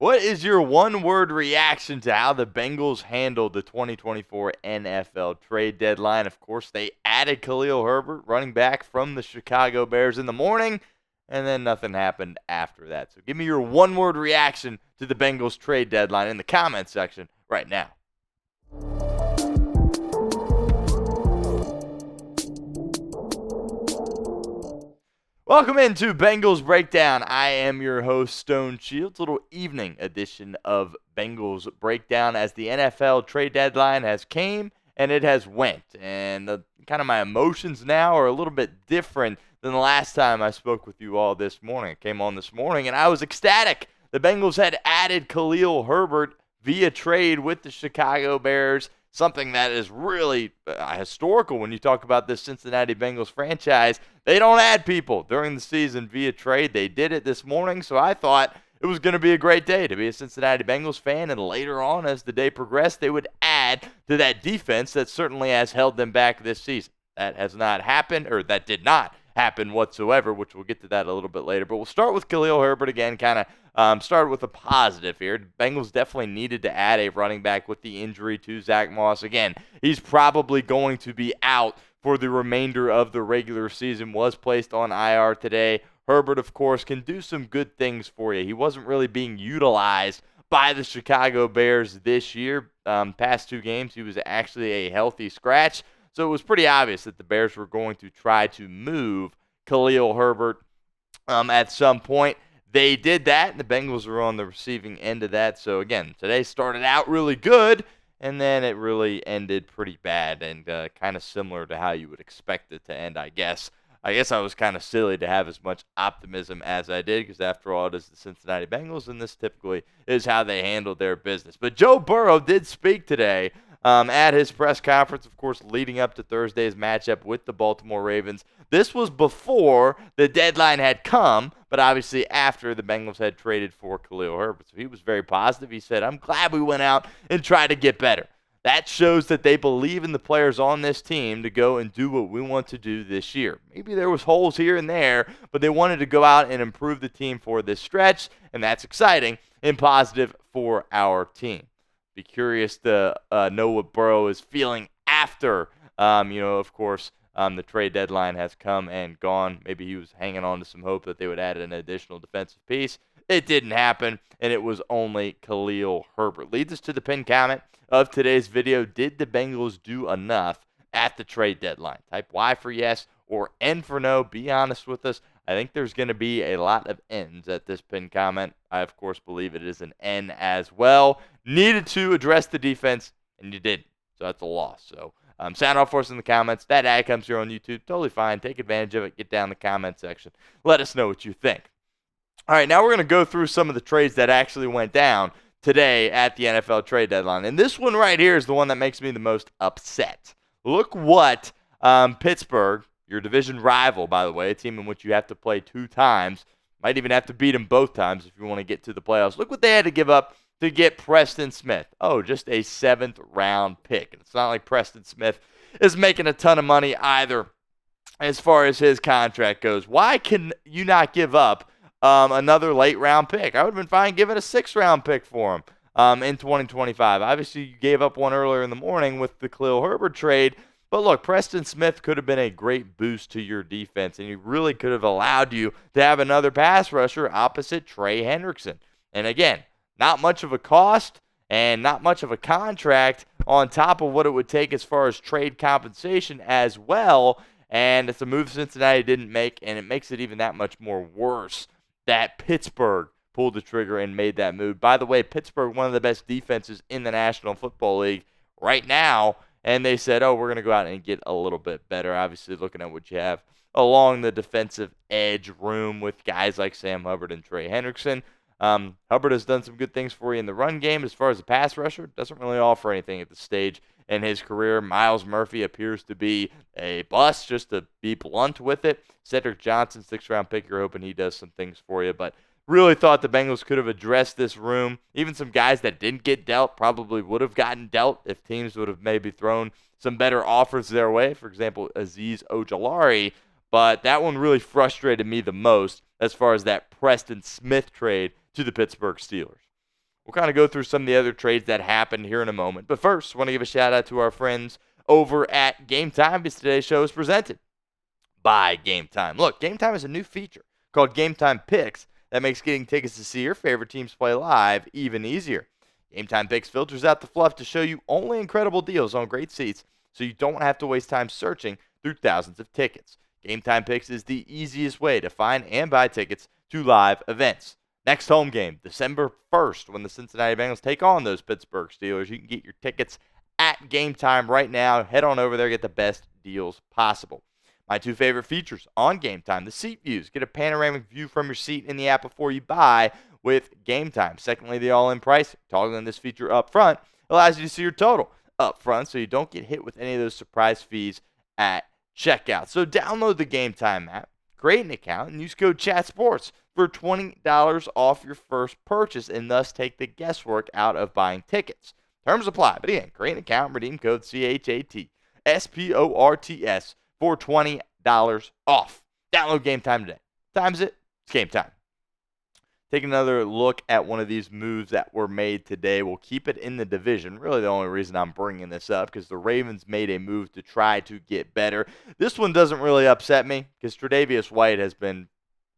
What is your one-word reaction to how the Bengals handled the 2024 NFL trade deadline? Of course, they added Khalil Herbert, running back from the Chicago Bears, in the morning, and then nothing happened after that. So give me your one-word reaction to the Bengals trade deadline in the comment section right now. Welcome into Bengals Breakdown. I am your host, Stone Shields. Little evening edition of Bengals Breakdown as the NFL trade deadline has came and it has went. And kind of my emotions now are a little bit different than the last time I spoke with you all this morning. I came on this morning and I was ecstatic. The Bengals had added Khalil Herbert via trade with the Chicago Bears. Something that is really historical when you talk about this Cincinnati Bengals franchise. They don't add people during the season via trade. They did it this morning, so I thought it was going to be a great day to be a Cincinnati Bengals fan, and later on as the day progressed, they would add to that defense that certainly has held them back this season. That has not happened, or that did not happen whatsoever, which we'll get to that a little bit later. But we'll start with Khalil Herbert again, kind of start with a positive here. The Bengals definitely needed to add a running back with the injury to Zach Moss. Again, he's probably going to be out for the remainder of the regular season, was placed on IR today. Herbert, of course, can do some good things for you. He wasn't really being utilized by the Chicago Bears this year. Past two games, he was actually a healthy scratch. So it was pretty obvious that the Bears were going to try to move Khalil Herbert at some point. They did that, and the Bengals were on the receiving end of that. So, again, today started out really good, and then it really ended pretty bad and kind of similar to how you would expect it to end, I guess. I guess I was kind of silly to have as much optimism as I did because, after all, it is the Cincinnati Bengals, and this typically is how they handle their business. But Joe Burrow did speak today at his press conference, of course, leading up to Thursday's matchup with the Baltimore Ravens. This was before the deadline had come, but obviously after the Bengals had traded for Khalil Herbert. So he was very positive. He said, "I'm glad we went out and tried to get better. That shows that they believe in the players on this team to go and do what we want to do this year. Maybe there was holes here and there, but they wanted to go out and improve the team for this stretch, and that's exciting and positive for our team." Be curious to know what Burrow is feeling after, of course, the trade deadline has come and gone. Maybe he was hanging on to some hope that they would add an additional defensive piece. It didn't happen, and it was only Khalil Herbert. Leads us to the pinned comment of today's video. Did the Bengals do enough at the trade deadline? Type Y for yes or N for no. Be honest with us. I think there's going to be a lot of N's at this pinned comment. I, of course, believe it is an N as well. Needed to address the defense, and you didn't. So that's a loss. So sound off for us in the comments. That ad comes here on YouTube. Totally fine. Take advantage of it. Get down in the comment section. Let us know what you think. All right, now we're going to go through some of the trades that actually went down today at the NFL trade deadline. And this one right here is the one that makes me the most upset. Look what Pittsburgh, your division rival, by the way, a team in which you have to play 2 times, might even have to beat them both times if you want to get to the playoffs. Look what they had to give up to get Preston Smith. Oh, just a 7th-round pick. And it's not like Preston Smith is making a ton of money either as far as his contract goes. Why can you not give up another late-round pick? I would have been fine giving a 6th-round pick for him in 2025. Obviously, you gave up one earlier in the morning with the Khalil Herbert trade. But look, Preston Smith could have been a great boost to your defense, and he really could have allowed you to have another pass rusher opposite Trey Hendrickson. And again, not much of a cost and not much of a contract on top of what it would take as far as trade compensation as well. And it's a move Cincinnati didn't make, and it makes it even that much more worse that Pittsburgh pulled the trigger and made that move. By the way, Pittsburgh, one of the best defenses in the National Football League right now. And they said, we're going to go out and get a little bit better. Obviously, looking at what you have along the defensive edge room with guys like Sam Hubbard and Trey Hendrickson. Hubbard has done some good things for you in the run game. As far as a pass rusher, doesn't really offer anything at this stage in his career. Miles Murphy appears to be a bust, just to be blunt with it. Cedric Johnson, 6th-round pick. You're hoping he does some things for you. But really thought the Bengals could have addressed this room. Even some guys that didn't get dealt probably would have gotten dealt if teams would have maybe thrown some better offers their way. For example, Azeez Ojulari. But that one really frustrated me the most as far as that Preston Smith trade to the Pittsburgh Steelers. We'll kind of go through some of the other trades that happened here in a moment. But first, I want to give a shout out to our friends over at GameTime, because today's show is presented by GameTime. Look, GameTime is a new feature called GameTime Picks that makes getting tickets to see your favorite teams play live even easier. GameTime Picks filters out the fluff to show you only incredible deals on great seats, so you don't have to waste time searching through thousands of tickets. GameTime Picks is the easiest way to find and buy tickets to live events. Next home game, December 1st, when the Cincinnati Bengals take on those Pittsburgh Steelers. You can get your tickets at GameTime right now. Head on over there, get the best deals possible. My two favorite features on GameTime: the seat views. Get a panoramic view from your seat in the app before you buy with GameTime. Secondly, the all-in pricing. Toggling this feature up front allows you to see your total up front, so you don't get hit with any of those surprise fees at checkout. So download the GameTime app, create an account, and use code ChatSports for $20 off your first purchase, and thus take the guesswork out of buying tickets. Terms apply. But again, create an account and redeem code CHATSPORTS for $20 off. Download GameTime today. Time's it. It's game time. Take another look at one of these moves that were made today. We'll keep it in the division. Really the only reason I'm bringing this up, because the Ravens made a move to try to get better. This one doesn't really upset me, because Tre'Davious White has been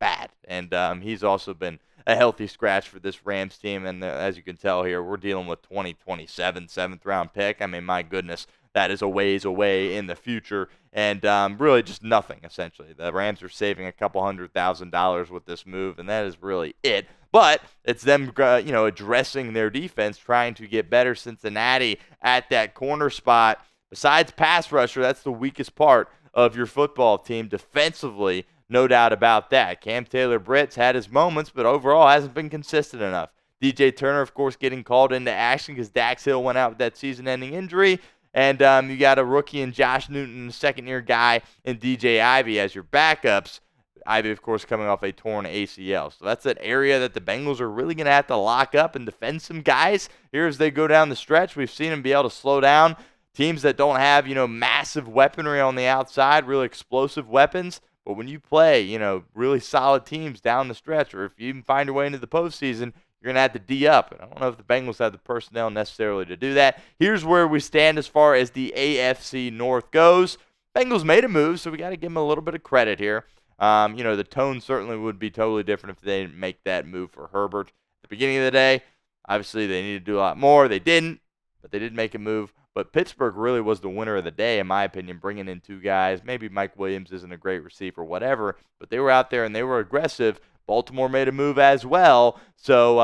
bad, and he's also been a healthy scratch for this Rams team. And as you can tell here, we're dealing with 2027 7th-round pick. I mean, my goodness, that is a ways away in the future, and really just nothing, essentially. The Rams are saving a couple $100,000 with this move, and that is really it. But it's them, addressing their defense, trying to get better. Cincinnati at that corner spot. Besides pass rusher, that's the weakest part of your football team defensively. No doubt about that. Cam Taylor-Britt's had his moments, but overall hasn't been consistent enough. DJ Turner, of course, getting called into action because Dax Hill went out with that season-ending injury. And you got a rookie in Josh Newton, a second-year guy in DJ Ivey as your backups. Ivey, of course, coming off a torn ACL. So that's an area that the Bengals are really going to have to lock up and defend some guys here as they go down the stretch. We've seen them be able to slow down teams that don't have, massive weaponry on the outside, really explosive weapons. But when you play, really solid teams down the stretch, or if you even find your way into the postseason, you're going to have to D up. And I don't know if the Bengals have the personnel necessarily to do that. Here's where we stand as far as the AFC North goes. Bengals made a move, so we got to give them a little bit of credit here. The tone certainly would be totally different if they didn't make that move for Herbert. At the beginning of the day, obviously they needed to do a lot more. They didn't, but they did make a move. But Pittsburgh really was the winner of the day, in my opinion, bringing in two guys. Maybe Mike Williams isn't a great receiver, whatever, but they were out there and they were aggressive. Baltimore made a move as well. So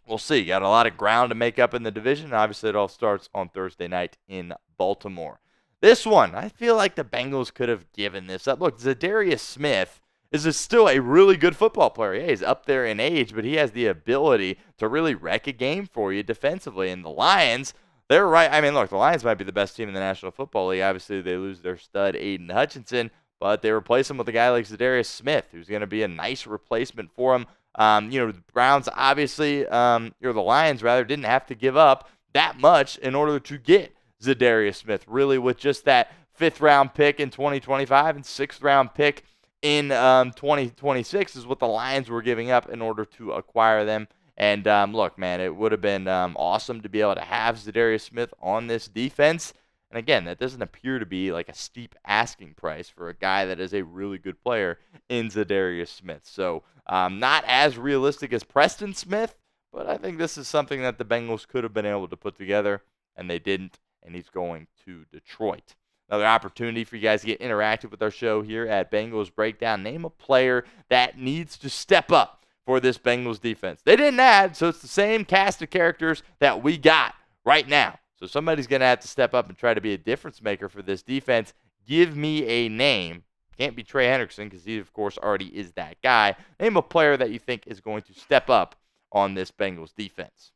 we'll see. Got a lot of ground to make up in the division. Obviously, it all starts on Thursday night in Baltimore. This one, I feel like the Bengals could have given this up. Look, Za'Darius Smith is still a really good football player. Yeah, he's up there in age, but he has the ability to really wreck a game for you defensively. And the Lions, they're right. I mean, look, the Lions might be the best team in the National Football League. Obviously, they lose their stud, Aiden Hutchinson, but they replace him with a guy like Za'Darius Smith, who's going to be a nice replacement for him. The Browns, obviously, the Lions, rather, didn't have to give up that much in order to get Za'Darius Smith, really, with just that 5th-round pick in 2025 and 6th-round pick in 2026 is what the Lions were giving up in order to acquire them. And look, man, it would have been awesome to be able to have Za'Darius Smith on this defense. And again, that doesn't appear to be like a steep asking price for a guy that is a really good player in Za'Darius Smith. So not as realistic as Preston Smith, but I think this is something that the Bengals could have been able to put together, and they didn't, and he's going to Detroit. Another opportunity for you guys to get interactive with our show here at Bengals Breakdown. Name a player that needs to step up for this Bengals defense. They didn't add, so it's the same cast of characters that we got right now. So somebody's going to have to step up and try to be a difference maker for this defense. Give me a name. Can't be Trey Hendrickson because he, of course, already is that guy. Name a player that you think is going to step up on this Bengals defense.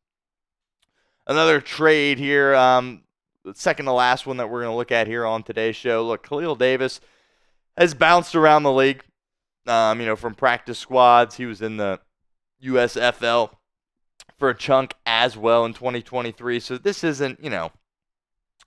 Another trade here, the second to last one that we're going to look at here on today's show. Look, Khalil Davis has bounced around the league, from practice squads. He was in the USFL for a chunk as well in 2023. So this isn't,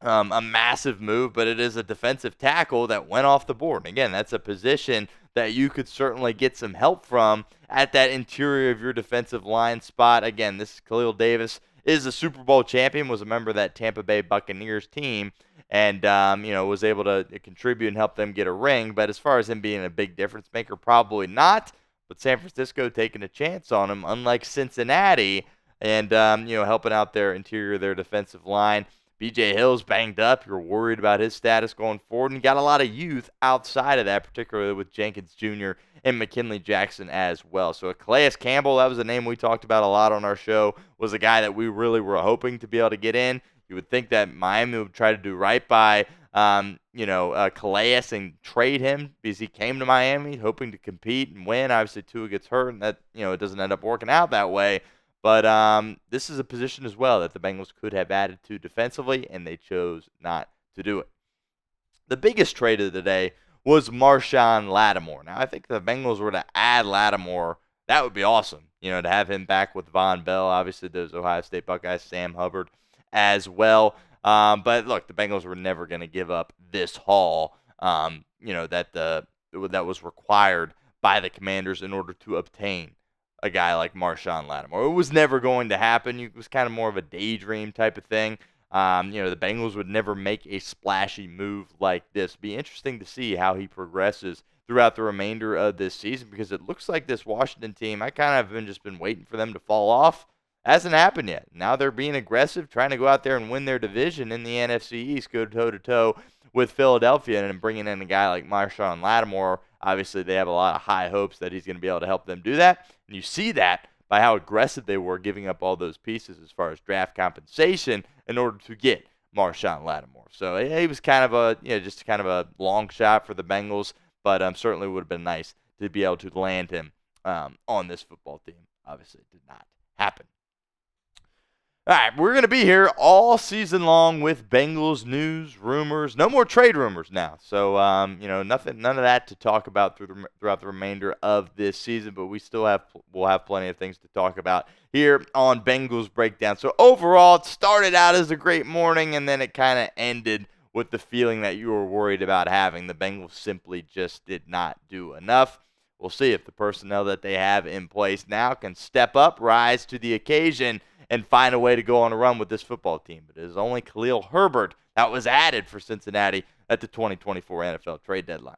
a massive move, but it is a defensive tackle that went off the board. And again, that's a position that you could certainly get some help from at that interior of your defensive line spot. Again, this is Khalil Davis, is a Super Bowl champion, was a member of that Tampa Bay Buccaneers team, and was able to contribute and help them get a ring. But as far as him being a big difference maker, probably not. But San Francisco taking a chance on him, unlike Cincinnati, and helping out their interior, their defensive line. B.J. Hill's banged up. You're worried about his status going forward, and got a lot of youth outside of that, particularly with Jenkins Jr. and McKinley Jackson as well. So Calais Campbell, that was a name we talked about a lot on our show, was a guy that we really were hoping to be able to get in. You would think that Miami would try to do right by Calais and trade him, because he came to Miami hoping to compete and win. Obviously, Tua gets hurt, and that it doesn't end up working out that way. But this is a position as well that the Bengals could have added to defensively, and they chose not to do it. The biggest trade of the day was Marshon Lattimore. Now, I think if the Bengals were to add Lattimore, that would be awesome, to have him back with Von Bell. Obviously, those Ohio State Buckeyes, Sam Hubbard as well. But look, the Bengals were never going to give up this haul, that was required by the Commanders in order to obtain a guy like Marshon Lattimore. It was never going to happen. It was kind of more of a daydream type of thing. The Bengals would never make a splashy move like this. It'd be interesting to see how he progresses throughout the remainder of this season, because it looks like this Washington team, I kind of have just been waiting for them to fall off. Hasn't happened yet. Now they're being aggressive, trying to go out there and win their division in the NFC East, go toe-to-toe with Philadelphia, and bringing in a guy like Marshon Lattimore. Obviously, they have a lot of high hopes that he's going to be able to help them do that. And you see that by how aggressive they were giving up all those pieces as far as draft compensation in order to get Marshon Lattimore. So he was kind of a long shot for the Bengals, but certainly would have been nice to be able to land him on this football team. Obviously, it did not happen. All right, we're going to be here all season long with Bengals news, rumors. No more trade rumors now. So, none of that to talk about throughout the remainder of this season. But we'll have plenty of things to talk about here on Bengals Breakdown. So overall, it started out as a great morning, and then it kind of ended with the feeling that you were worried about having. The Bengals simply just did not do enough. We'll see if the personnel that they have in place now can step up, rise to the occasion, and find a way to go on a run with this football team. But it is only Khalil Herbert that was added for Cincinnati at the 2024 NFL trade deadline.